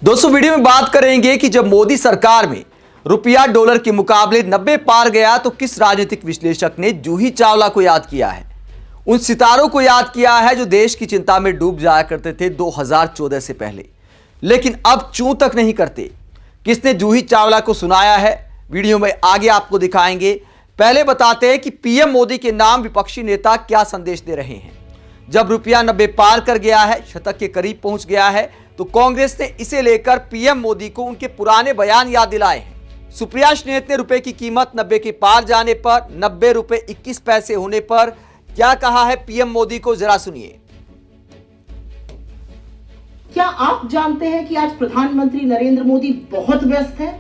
दोस्तों वीडियो में बात करेंगे कि जब मोदी सरकार में रुपया डॉलर के मुकाबले 90 पार गया तो किस राजनीतिक विश्लेषक ने जूही चावला को याद किया है, उन सितारों को याद किया है जो देश की चिंता में डूब जाया करते थे 2014 से पहले, लेकिन अब चूं तक नहीं करते। किसने जूही चावला को सुनाया है, वीडियो में आगे आपको दिखाएंगे। पहले बताते हैं कि पीएम मोदी के नाम विपक्षी नेता क्या संदेश दे रहे हैं। जब रुपया 90 पार कर गया है, शतक के करीब पहुंच गया है, तो कांग्रेस ने इसे लेकर पीएम मोदी को उनके पुराने बयान याद दिलाए हैं। सुप्रिया श्नेत ने रुपए की कीमत 90 के पार जाने पर, 90 रुपए 21 पैसे होने पर क्या कहा है पीएम मोदी को, जरा सुनिए। क्या आप जानते हैं कि आज प्रधानमंत्री नरेंद्र मोदी बहुत व्यस्त है,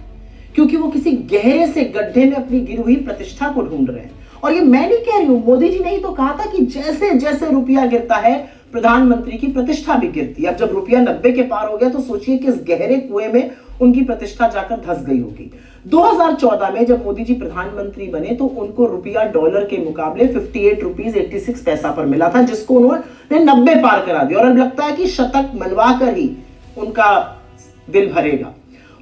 क्योंकि वो किसी गहरे से गड्ढे में अपनी गिरी हुई प्रतिष्ठा को ढूंढ रहे हैं। और ये मैं नहीं कह रही हूं, मोदी जी ने ही तो कहा था कि जैसे जैसे रुपया गिरता है प्रधानमंत्री की प्रतिष्ठा भी गिरती है। अब जब रुपया 90 के पार हो गया तो सोचिए किस गहरे कुएं में उनकी प्रतिष्ठा जाकर धंस गई होगी। 2014 में जब मोदी जी प्रधानमंत्री बने तो उनको रुपया डॉलर के मुकाबले 58 रुपीज 86 पैसा पर मिला था, जिसको उन्होंने 90 पार करा दिया। और अब लगता है कि शतक मनवा कर ही उनका दिल भरेगा।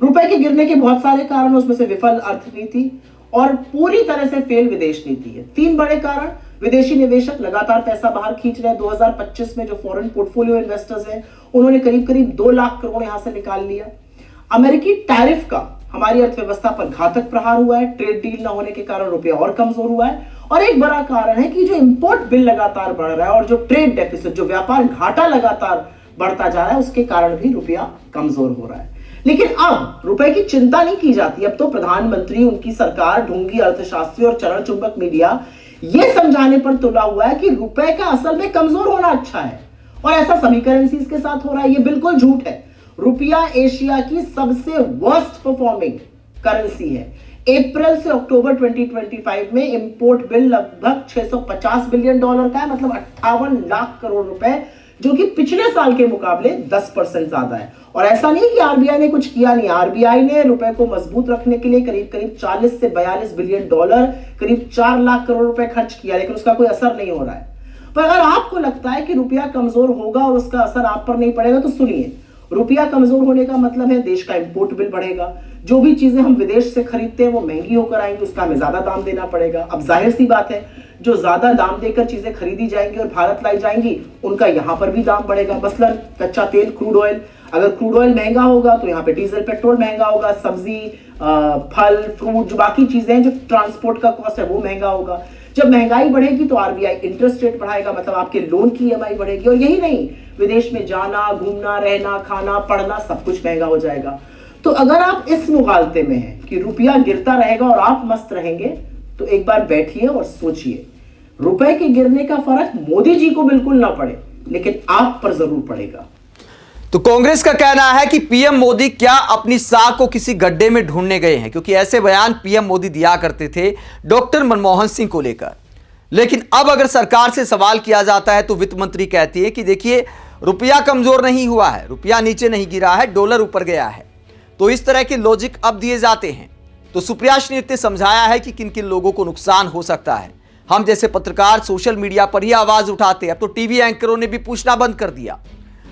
रुपए के गिरने के बहुत सारे कारण, उसमें से विफल अर्थनीति और पूरी तरह से फेल विदेश नीति है। 3 बड़े कारण। विदेशी निवेशक लगातार पैसा बाहर खींच रहे हैं। 2025 में जो फॉरेन पोर्टफोलियो इन्वेस्टर्स हैं उन्होंने करीब करीब 2 लाख करोड़ यहां से निकाल लिया। अमेरिकी टैरिफ का हमारी अर्थव्यवस्था पर घातक प्रहार हुआ है। ट्रेड डील न होने के कारण रुपया और कमजोर हुआ है। और एक बड़ा कारण है कि जो इंपोर्ट बिल लगातार बढ़ रहा है और जो ट्रेड डेफिसिट, जो व्यापार घाटा लगातार बढ़ता जा रहा है, उसके कारण भी रुपया कमजोर हो रहा है। लेकिन अब रुपए की चिंता नहीं की जाती। अब तो प्रधानमंत्री, उनकी सरकार, ढोंगी अर्थशास्त्री और चरण चुंबक मीडिया ये समझाने पर तुला हुआ है कि रुपए का असल में कमजोर होना अच्छा है। और ऐसा सभी करेंसीज के साथ हो रहा है। ये बिल्कुल झूठ है। रुपया एशिया की सबसे वर्स्ट परफॉर्मिंग करेंसी है। अप्रैल से अक्टूबर 2025 में इंपोर्ट बिल लगभग 650 बिलियन डॉलर का है, मतलब 58 लाख करोड़ रुपए, जो कि पिछले साल के मुकाबले 10% ज्यादा है। और ऐसा नहीं कि आरबीआई ने कुछ किया नहीं। आरबीआई ने रुपए को मजबूत रखने के लिए करीब करीब 40 से 42 बिलियन डॉलर, करीब 4 लाख करोड़ रुपए खर्च किया, लेकिन उसका कोई असर नहीं हो रहा है। पर अगर आपको लगता है कि रुपया कमजोर होगा और उसका असर आप पर नहीं पड़ेगा, तो सुनिए। रुपया कमजोर होने का मतलब है देश का इंपोर्ट बिल बढ़ेगा। जो भी चीजें हम विदेश से खरीदते हैं वो महंगी होकर आएंगी, उसका हमें ज्यादा दाम देना पड़ेगा। अब जाहिर सी बात है, जो ज्यादा दाम देकर चीजें खरीदी जाएंगी और भारत लाई जाएंगी, उनका यहां पर भी दाम बढ़ेगा। मसलन कच्चा तेल, क्रूड ऑयल। अगर क्रूड ऑयल महंगा होगा तो यहाँ पे डीजल, पेट्रोल महंगा होगा। सब्जी, फल, फ्रूट, जो बाकी चीजें हैं, जो ट्रांसपोर्ट का कॉस्ट है, वो महंगा होगा। जब महंगाई बढ़ेगी तो आरबीआई इंटरेस्ट रेट बढ़ाएगा, मतलब आपके लोन की ईएमआई बढ़ेगी। और यही नहीं, विदेश में जाना, घूमना, रहना, खाना, पढ़ना, सब कुछ महंगा हो जाएगा। तो अगर आप इस मुगालते में हैं कि रुपया गिरता रहेगा और आप मस्त रहेंगे, तो एक बार बैठिए और सोचिए। रुपए के गिरने का फर्क मोदी जी को बिल्कुल ना पड़े, लेकिन आप पर जरूर पड़ेगा। तो कांग्रेस का कहना है कि पीएम मोदी क्या अपनी साख को किसी गड्ढे में ढूंढने गए हैं, क्योंकि ऐसे बयान पीएम मोदी दिया करते थे डॉक्टर मनमोहन सिंह को लेकर। लेकिन अब अगर सरकार से सवाल किया जाता है तो वित्त मंत्री कहती है कि देखिए, रुपया कमजोर नहीं हुआ है, रुपया नीचे नहीं गिरा है, डॉलर ऊपर गया है। तो इस तरह के लॉजिक अब दिए जाते हैं। तो सुप्रिया श्नेत ने समझाया है कि किन किन लोगों को नुकसान हो सकता है। हम जैसे पत्रकार सोशल मीडिया पर ही आवाज उठाते हैं, अब तो टीवी एंकरों ने भी पूछना बंद कर दिया।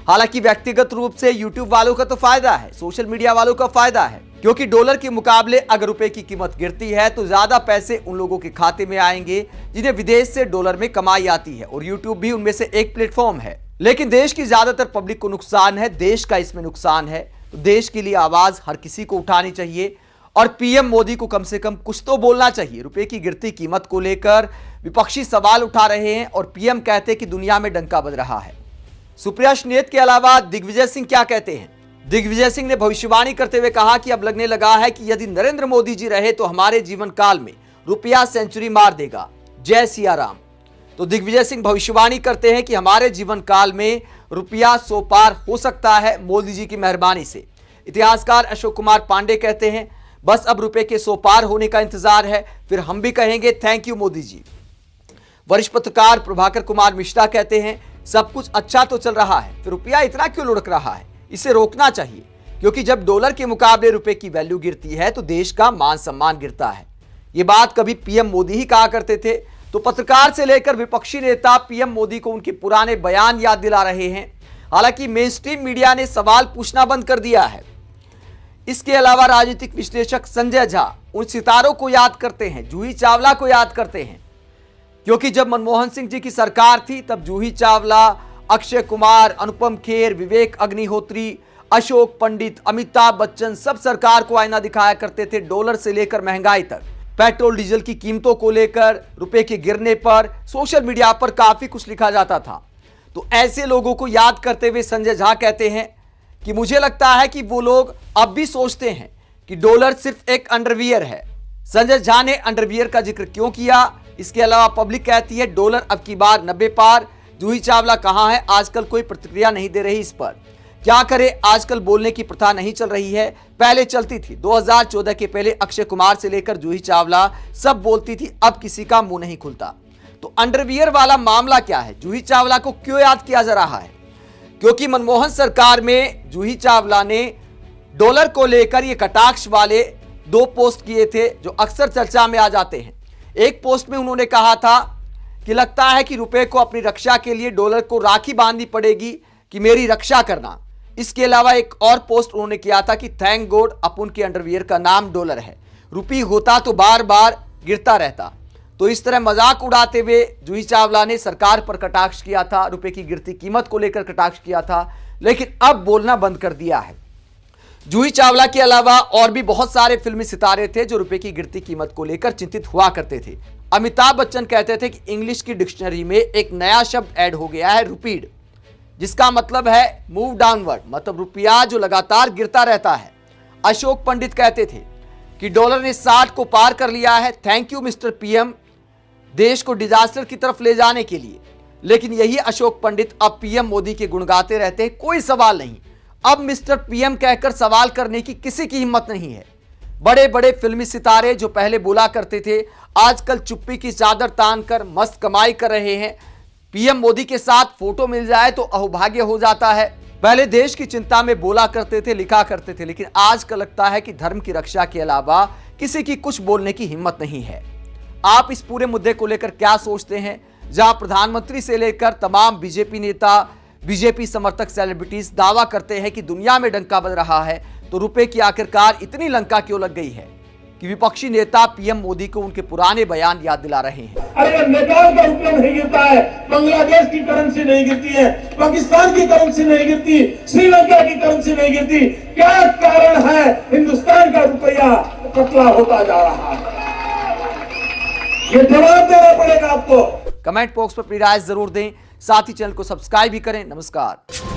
हालांकि व्यक्तिगत रूप से यूट्यूब वालों का तो फायदा है, सोशल मीडिया वालों का फायदा है, क्योंकि डॉलर के मुकाबले अगर रुपए की कीमत गिरती है तो ज्यादा पैसे उन लोगों के खाते में आएंगे जिन्हें विदेश से डॉलर में कमाई आती है, और यूट्यूब भी उनमें से एक प्लेटफॉर्म है। लेकिन देश की ज्यादातर पब्लिक को नुकसान है, देश का इसमें नुकसान है। तो देश के लिए आवाज हर किसी को उठानी चाहिए और पीएम मोदी को कम से कम कुछ तो बोलना चाहिए। रुपए की गिरती कीमत को लेकर विपक्षी सवाल उठा रहे हैं और पीएम कहते हैं कि दुनिया में डंका बज रहा है। सुप्रिया श्नेत के अलावा दिग्विजय सिंह क्या कहते हैं? दिग्विजय सिंह ने भविष्यवाणी करते हुए कहा कि अब लगने लगा है कि यदि नरेंद्र मोदी जी रहे तो हमारे जीवन काल में रुपया सेंचुरी मार देगा। जय सिया राम। तो दिग्विजय सिंह भविष्यवाणी करते हैं कि हमारे जीवन काल में रुपया 100 पार हो सकता है मोदी जी की मेहरबानी से। इतिहासकार अशोक कुमार पांडे कहते हैं, बस अब रुपए के 100 पार होने का इंतजार है, फिर हम भी कहेंगे थैंक यू मोदी जी। वरिष्ठ पत्रकार प्रभाकर कुमार मिश्रा कहते हैं, सब कुछ अच्छा तो चल रहा है, फिर रुपया इतना क्यों लुढ़क रहा है, इसे रोकना चाहिए, क्योंकि जब डॉलर के मुकाबले रुपए की वैल्यू गिरती है तो देश का मान सम्मान गिरता है। ये बात कभी पीएम मोदी ही कहा करते थे। तो पत्रकार से लेकर विपक्षी नेता पीएम मोदी को उनके पुराने बयान याद दिला रहे हैं। हालांकि मेन स्ट्रीम मीडिया ने सवाल पूछना बंद कर दिया है। इसके अलावा राजनीतिक विश्लेषक संजय झा उन सितारों को याद करते हैं, जूही चावला को याद करते हैं, क्योंकि जब मनमोहन सिंह जी की सरकार थी तब जूही चावला, अक्षय कुमार, अनुपम खेर, विवेक अग्निहोत्री, अशोक पंडित, अमिताभ बच्चन सब सरकार को आईना दिखाया करते थे। डॉलर से लेकर महंगाई तक, पेट्रोल डीजल की कीमतों को लेकर, रुपए के गिरने पर सोशल मीडिया पर काफी कुछ लिखा जाता था। तो ऐसे लोगों को याद करते हुए संजय झा कहते हैं कि मुझे लगता है कि वो लोग अब भी सोचते हैं कि डॉलर सिर्फ एक अंडरवियर है। संजय झा ने अंडरवियर का जिक्र क्यों किया? इसके अलावा पब्लिक कहती है डॉलर अब की बार 90 पार। जूही चावला कहां है? आजकल कोई प्रतिक्रिया नहीं दे रही इस पर। क्या करे, आजकल बोलने की प्रथा नहीं चल रही है, पहले चलती थी। 2014 के पहले अक्षय कुमार से लेकर जूही चावला सब बोलती थी, अब किसी का मुंह नहीं खुलता। तो अंडरवियर वाला मामला क्या है? जूही चावला को क्यों याद किया जा रहा है? क्योंकि मनमोहन सरकार में जूही चावला ने डॉलर को लेकर ये कटाक्ष वाले 2 पोस्ट किए थे जो अक्सर चर्चा में आ जाते हैं। एक पोस्ट में उन्होंने कहा था कि लगता है कि रुपए को अपनी रक्षा के लिए डॉलर को राखी बांधनी पड़ेगी कि मेरी रक्षा करना। इसके अलावा एक और पोस्ट उन्होंने किया था कि थैंक गॉड अपन के अंडरवियर का नाम डॉलर है, रुपी होता तो बार बार गिरता रहता। तो इस तरह मजाक उड़ाते हुए जूही चावला ने सरकार पर कटाक्ष किया था, रुपए की गिरती कीमत को लेकर कटाक्ष किया था, लेकिन अब बोलना बंद कर दिया है। जूही चावला के अलावा और भी बहुत सारे फिल्मी सितारे थे जो रुपए की गिरती कीमत को लेकर चिंतित हुआ करते थे। अमिताभ बच्चन कहते थे कि इंग्लिश की डिक्शनरी में एक नया शब्द ऐड हो गया है, रुपीड, जिसका मतलब है मूव डाउनवर्ड, मतलब रुपया जो लगातार गिरता रहता है। अशोक पंडित कहते थे कि डॉलर ने 60 को पार कर लिया है, थैंक यू मिस्टर पीएम, देश को डिजास्टर की तरफ ले जाने के लिए। लेकिन यही अशोक पंडित अब पीएम मोदी के गुण गाते रहते हैं, कोई सवाल नहीं। अब मिस्टर पीएम कहकर सवाल करने की किसी की हिम्मत नहीं है। बड़े बड़े फिल्मी सितारे जो पहले बोला करते थे, आजकल चुप्पी की चादर तान कर मस्त कमाई कर रहे हैं। पीएम मोदी के साथ फोटो मिल जाए तो अहोभाग्य हो जाता है। पहले देश की चिंता में बोला करते थे, लिखा करते थे, लेकिन आज का लगता है कि धर्म की रक्षा के अलावा किसी की कुछ बोलने की हिम्मत नहीं है। आप इस पूरे मुद्दे को लेकर क्या सोचते हैं? जहां प्रधानमंत्री से लेकर तमाम बीजेपी नेता, बीजेपी समर्थक, सेलिब्रिटीज दावा करते हैं कि दुनिया में डंका बज रहा है, तो रुपए की आखिरकार इतनी लंका क्यों लग गई है कि विपक्षी नेता पीएम मोदी को उनके पुराने बयान याद दिला रहे हैं। अरे नेपाल का रुपया नहीं गिरता है, बांग्लादेश की करेंसी नहीं गिरती है, पाकिस्तान की करेंसी नहीं गिरती, श्रीलंका की करेंसी नहीं गिरती, क्या कारण है? हिंदुस्तान का रुपया पतला होता जा रहा है। ये जवाब देना पड़ेगा आपको। कमेंट बॉक्स पर अपनी राय जरूर दें, साथ ही चैनल को सब्सक्राइब भी करें। नमस्कार।